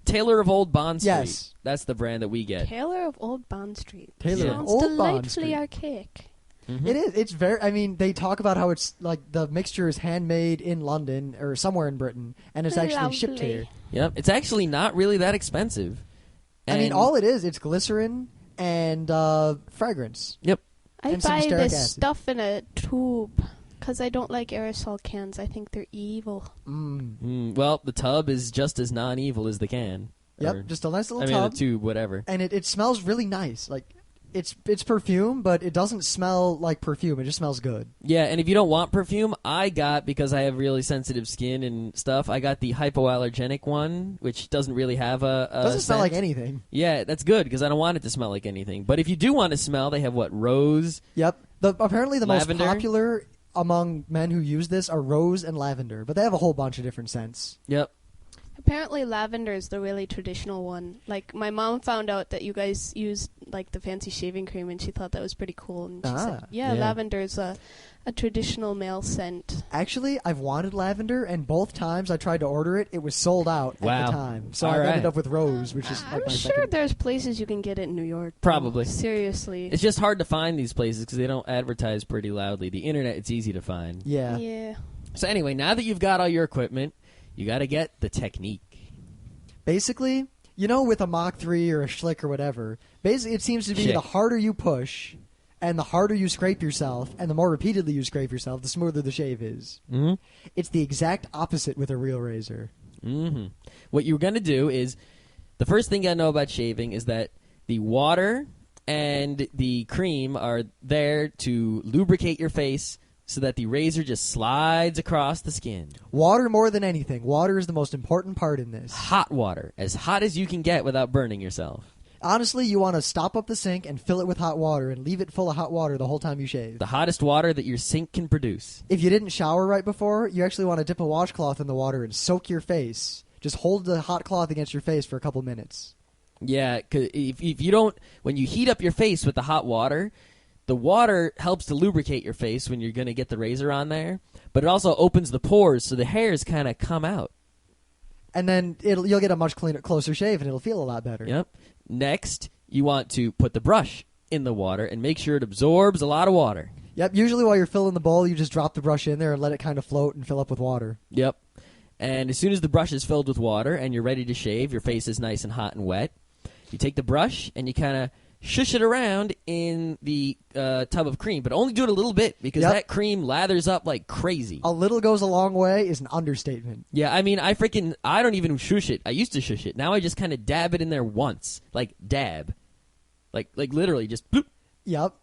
Taylor of Old Bond Street. Yes. That's the brand that we get. Taylor of Old Bond Street. Taylor Sounds of Old delightfully Bond Street. archaic. Mm-hmm. It is. It's very. They talk about how it's the mixture is handmade in London or somewhere in Britain, and it's actually shipped here. Yep. It's actually not really that expensive. And all it is, it's glycerin and fragrance. Yep. I and some buy stearic this acid. stuff in a tube because I don't like aerosol cans. I think they're evil. Well, the tub is just as non-evil as the can. Yep. Just a nice little the tub. tube, whatever. And it smells really nice. It's perfume, but it doesn't smell like perfume. It just smells good. Yeah, and if you don't want perfume, because I have really sensitive skin and stuff, I got the hypoallergenic one, which doesn't really have a doesn't smell scent. like anything. Yeah, that's good, because I don't want it to smell like anything. But if you do want to smell, they have rose. Yep. Apparently the lavender. most popular among men who use this are rose and lavender, but they have a whole bunch of different scents. Yep. Apparently lavender is the really traditional one. My mom found out that you guys used the fancy shaving cream, and she thought that was pretty cool. And she said, yeah. lavender is a traditional male scent. Actually, I've wanted lavender, and both times I tried to order it, it was sold out at Wow. the time. So All I ended right. up with rose, which is I'm my sure second. there's places you can get it in New York. Probably. Seriously. It's just hard to find these places because they don't advertise pretty loudly. The internet, it's easy to find. Yeah. Yeah. So anyway, now that you've got all your equipment, you got to get the technique. Basically, with a Mach 3 or a Schlick or whatever, basically it seems to be Schick. the harder you push and the harder you scrape yourself and the more repeatedly you scrape yourself, the smoother the shave is. Mm-hmm. It's the exact opposite with a real razor. Mm-hmm. What you're going to do is, the first thing you got to know about shaving is that the water and the cream are there to lubricate your face so that the razor just slides across the skin. Water more than anything. Water is the most important part in this. Hot water. As hot as you can get without burning yourself. Honestly, you want to stop up the sink and fill it with hot water and leave it full of hot water the whole time you shave. The hottest water that your sink can produce. If you didn't shower right before, you actually want to dip a washcloth in the water and soak your face. Just hold the hot cloth against your face for a couple minutes. Yeah, 'cause if you don't, when you heat up your face with the hot water, the water helps to lubricate your face when you're going to get the razor on there, but it also opens the pores so the hairs kind of come out. And then you'll get a much closer shave, and it'll feel a lot better. Yep. Next, you want to put the brush in the water and make sure it absorbs a lot of water. Yep, usually while you're filling the bowl, you just drop the brush in there and let it kind of float and fill up with water. Yep. And as soon as the brush is filled with water and you're ready to shave, your face is nice and hot and wet, you take the brush and you kind of shush it around in the tub of cream, but only do it a little bit because that cream lathers up like crazy. A little goes a long way is an understatement. Yeah, I mean, I don't even shush it. I used to shush it. Now I just kind of dab it in there once. Like, dab. Like literally, just bloop. Yep.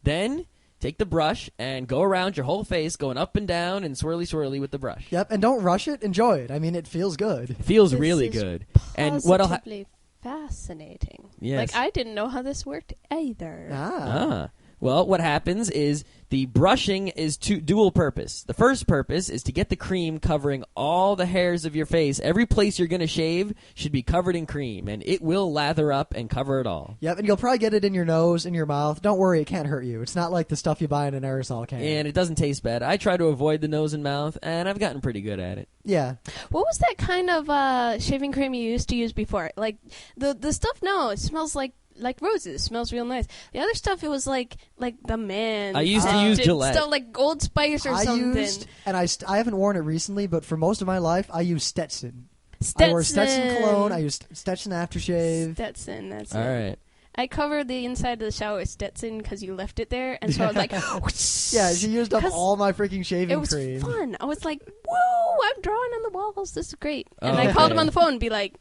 Then take the brush and go around your whole face, going up and down and swirly with the brush. Yep, and don't rush it. Enjoy it. I mean, it feels good. It feels This really is good. And what'll Positively fascinating. Yes. I didn't know how this worked either. Well, what happens is the brushing is dual purpose. The first purpose is to get the cream covering all the hairs of your face. Every place you're going to shave should be covered in cream, and it will lather up and cover it all. Yep, and you'll probably get it in your nose, in your mouth. Don't worry, it can't hurt you. It's not like the stuff you buy in an aerosol can. And it doesn't taste bad. I try to avoid the nose and mouth, and I've gotten pretty good at it. Yeah. What was that kind of shaving cream you used to use before? Like the stuff now, it smells like roses. It smells real nice. The other stuff, it was like the man. I used to use Gillette. Stuff like Old Spice or something. I haven't worn it recently, but for most of my life, I use Stetson. Stetson. I wear Stetson cologne. I use Stetson aftershave. Stetson, that's All it. right. I covered the inside of the shower with Stetson because you left it there, and so I was like, yeah, she used up all my freaking shaving it was cream. fun. I was like, whoa, I'm drawing on the walls. This is great. And I called him on the phone and be like,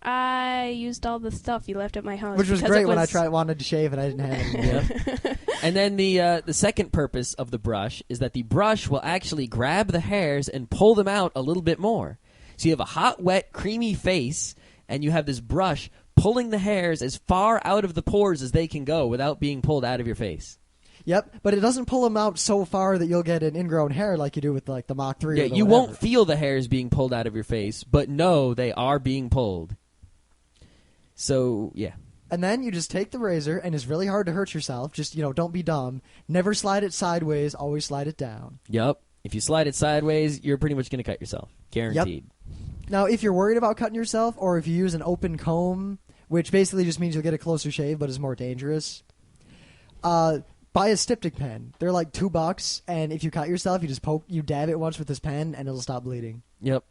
I used all the stuff you left at my house. Which was great when I wanted to shave and I didn't have it anymore. And then the second purpose of the brush is that the brush will actually grab the hairs and pull them out a little bit more. So you have a hot, wet, creamy face, and you have this brush pulling the hairs as far out of the pores as they can go without being pulled out of your face. Yep, but it doesn't pull them out so far that you'll get an ingrown hair like you do with like the Mach 3. Yeah, or the you whatever. won't feel the hairs being pulled out of your face, but no, they are being pulled. So, yeah. And then you just take the razor, and it's really hard to hurt yourself. Just, don't be dumb. Never slide it sideways. Always slide it down. Yep. If you slide it sideways, you're pretty much going to cut yourself. Guaranteed. Yep. Now, if you're worried about cutting yourself, or if you use an open comb, which basically just means you'll get a closer shave, but is more dangerous, buy a styptic pen. They're like $2, and if you cut yourself, you dab it once with this pen, and it'll stop bleeding. Yep.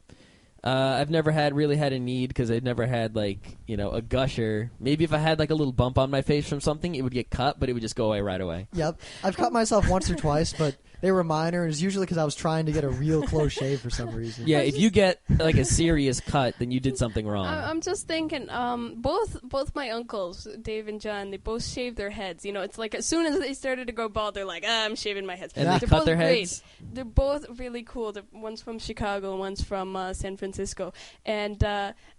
I've never really had a need because I've never had a gusher. Maybe if I had like a little bump on my face from something, it would get cut, but it would just go away right away. Yep. I've cut myself once or twice, but they were minor, and it's usually because I was trying to get a real close shave for some reason. Yeah, if you get like a serious cut, then you did something wrong. I'm just thinking, both my uncles, Dave and John, they both shaved their heads. It's like as soon as they started to go bald, they're like, I'm shaving my heads. And They're they cut both their great. heads? They're both really cool. One's from Chicago, and one's from San Francisco. And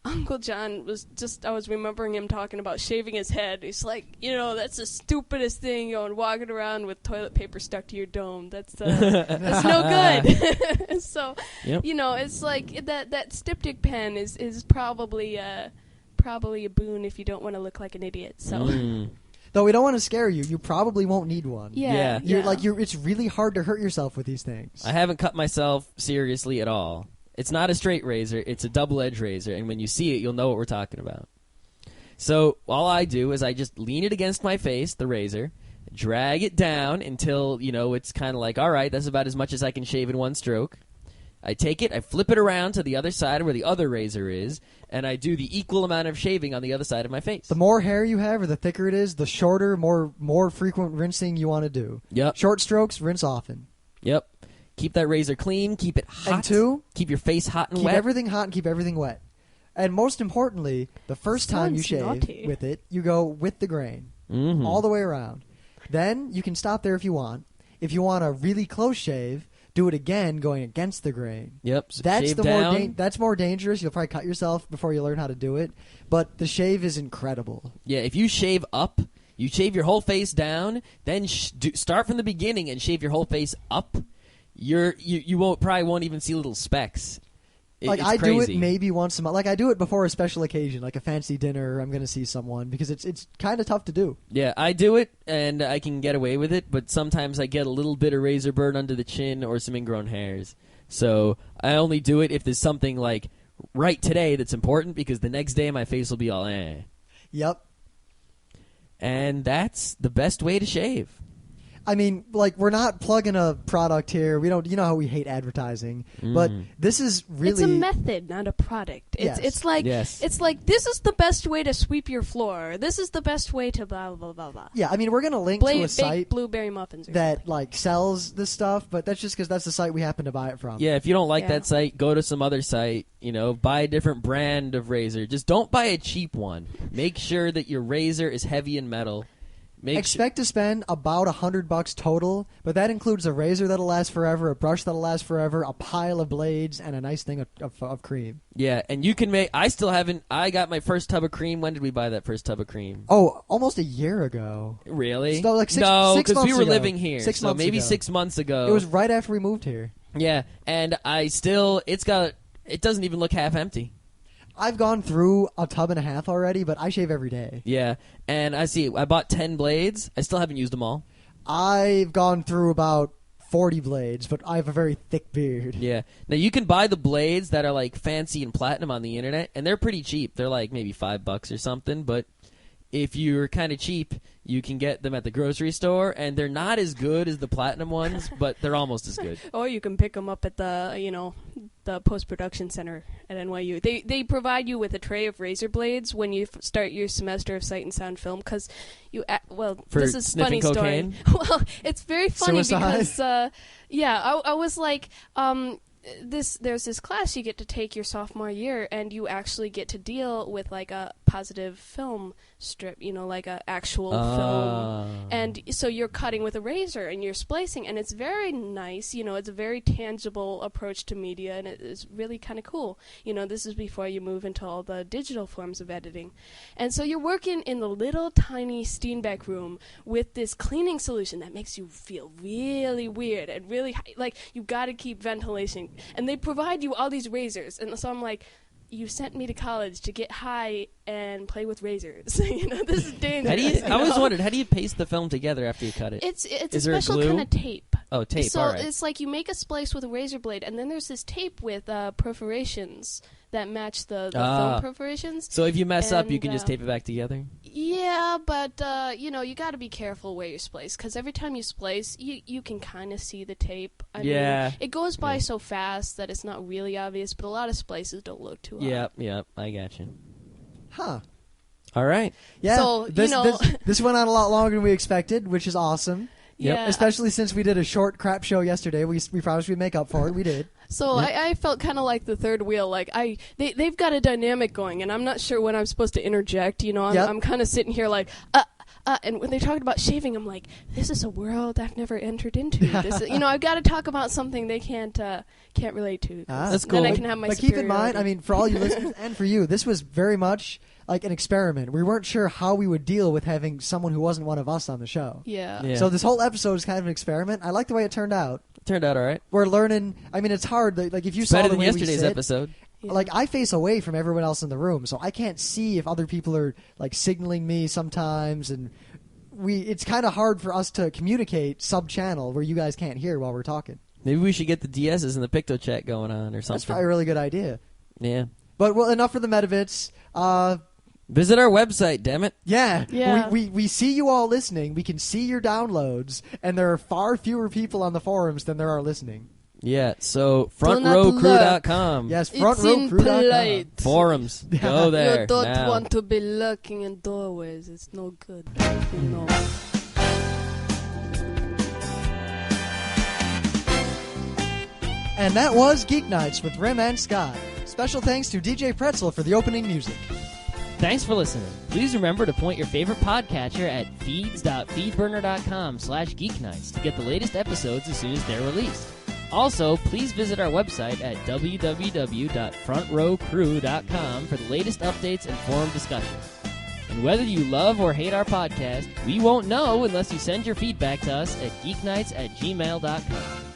Uncle John I was remembering him talking about shaving his head. He's like, that's the stupidest thing, and walking around with toilet paper stuck to your dome. That's no good. So, yep. it's like that styptic pen is probably a boon if you don't want to look like an idiot. So. Though we don't want to scare you, you probably won't need one. Yeah. It's really hard to hurt yourself with these things. I haven't cut myself seriously at all. It's not a straight razor, it's a double-edged razor, and when you see it, you'll know what we're talking about. So all I do is I just lean it against my face, the razor, drag it down until, it's kind of like, all right, that's about as much as I can shave in one stroke. I take it, I flip it around to the other side where the other razor is, and I do the equal amount of shaving on the other side of my face. The more hair you have or the thicker it is, the shorter, more frequent rinsing you want to do. Yep. Short strokes, rinse often. Yep. Keep that razor clean, keep it hot. And two, keep your face hot and keep wet. everything hot and keep everything wet. And most importantly, the first time you shave with it, you go with the grain. Mm-hmm. All the way around. Then you can stop there if you want. If you want a really close shave, do it again going against the grain. Yep. So That's shave the down. that's more dangerous. You'll probably cut yourself before you learn how to do it. But the shave is incredible. Yeah, if you shave up, you shave your whole face down, then start from the beginning and shave your whole face up. You probably won't even see little specks. Like it's I crazy. do it maybe once a month. Like I do it before a special occasion, like a fancy dinner. I'm going to see someone because it's kind of tough to do. Yeah, I do it and I can get away with it, but sometimes I get a little bit of razor burn under the chin or some ingrown hairs. So I only do it if there's something like right today that's important because the next day my face will be all eh. Yep. And that's the best way to shave. I mean, like, we're not plugging a product here. We don't, how we hate advertising. But this is really... It's a method, not a product. It's like this is the best way to sweep your floor. This is the best way to blah, blah, blah, blah. Yeah, I mean, we're going to link to a site blueberry muffins or that, something. like, sells this stuff, but that's just because that's the site we happen to buy it from. Yeah, if you don't like that site, go to some other site. Buy a different brand of razor. Just don't buy a cheap one. Make sure that your razor is heavy in metal. Expect to spend about $100 total, but that includes a razor that'll last forever, a brush that'll last forever, a pile of blades, and a nice thing of cream. Yeah, and you can make... I still haven't... I got my first tub of cream. When did we buy that first tub of cream? Oh, almost a year ago. Really? So like six because we were ago. living here. 6 so months maybe ago. 6 months ago. It was right after we moved here. Yeah, and I still... It doesn't even look half empty. I've gone through a tub and a half already, but I shave every day. Yeah, and I bought 10 blades. I still haven't used them all. I've gone through about 40 blades, but I have a very thick beard. Yeah. Now, you can buy the blades that are, like, fancy and platinum on the internet, and they're pretty cheap. They're, like, maybe $5 or something, but if you're kind of cheap, you can get them at the grocery store, and they're not as good as the platinum ones, but they're almost as good. Or you can pick them up at the post-production center at NYU. They provide you with a tray of razor blades when you start your semester of Sight and Sound Film, because For this is a funny sniffing story. Well, it's very funny Suicide? because I was like, there's this class you get to take your sophomore year, and you actually get to deal with like a positive film strip, like a actual film, and so you're cutting with a razor and you're splicing, and it's very nice. It's a very tangible approach to media, and it is really kind of cool. This is before you move into all the digital forms of editing, and so you're working in the little tiny Steenbeck room with this cleaning solution that makes you feel really weird and really like you got to keep ventilation. And they provide you all these razors. And so I'm like, you sent me to college to get high and play with razors. This is dangerous. I always wondered, how do you paste the film together after you cut it? It's Is a there special glue? kind of tape. Oh, tape, So all right. it's like you make a splice with a razor blade, and then there's this tape with perforations that match the film perforations. So if you mess up, you And, can just tape it back together? Yeah, but you got to be careful where you splice, because every time you splice, you can kind of see the tape. I mean, it goes by so fast that it's not really obvious, but a lot of splices don't look too odd. Yep, I got you. Huh. All right. Yeah. So, this went on a lot longer than we expected, which is awesome. Yeah. Especially since we did a short crap show yesterday. We promised we'd make up for it. We did. So I felt kind of like the third wheel. Like they've got a dynamic going, and I'm not sure when I'm supposed to interject. I'm kind of sitting here like, and when they talked about shaving, I'm like, this is a world I've never entered into. This is, I've got to talk about something they can't relate to. That's cool. Then I can have my But keep in mind, I mean, for all you listeners and for you, this was very much like an experiment. We weren't sure how we would deal with having someone who wasn't one of us on the show. Yeah. So this whole episode is kind of an experiment. I like the way it turned out. Turned out all right. We're learning. I mean, it's hard. Like if you It's saw better the than way yesterday's we sit, episode. Yeah. Like I face away from everyone else in the room, so I can't see if other people are like signaling me sometimes, and it's kind of hard for us to communicate sub-channel where you guys can't hear while we're talking. Maybe we should get the DSs and the Picto Chat going on or something. That's probably a really good idea. Yeah. But well, enough for the Metabits. Visit our website, damn it. Yeah. We see you all listening. We can see your downloads, and there are far fewer people on the forums than there are listening. Yeah, so Do not frontrowcrew.com. Yes, It's frontrowcrew.com. impolite. Forums. Go there. You don't now. want to be lurking in doorways. It's no good. And that was Geeknights with Rim and Scott. Special thanks to DJ Pretzel for the opening music. Thanks for listening. Please remember to point your favorite podcatcher at feeds.feedburner.com/geeknights to get the latest episodes as soon as they're released. Also, please visit our website at www.frontrowcrew.com for the latest updates and forum discussions. And whether you love or hate our podcast, we won't know unless you send your feedback to us at geeknights@gmail.com.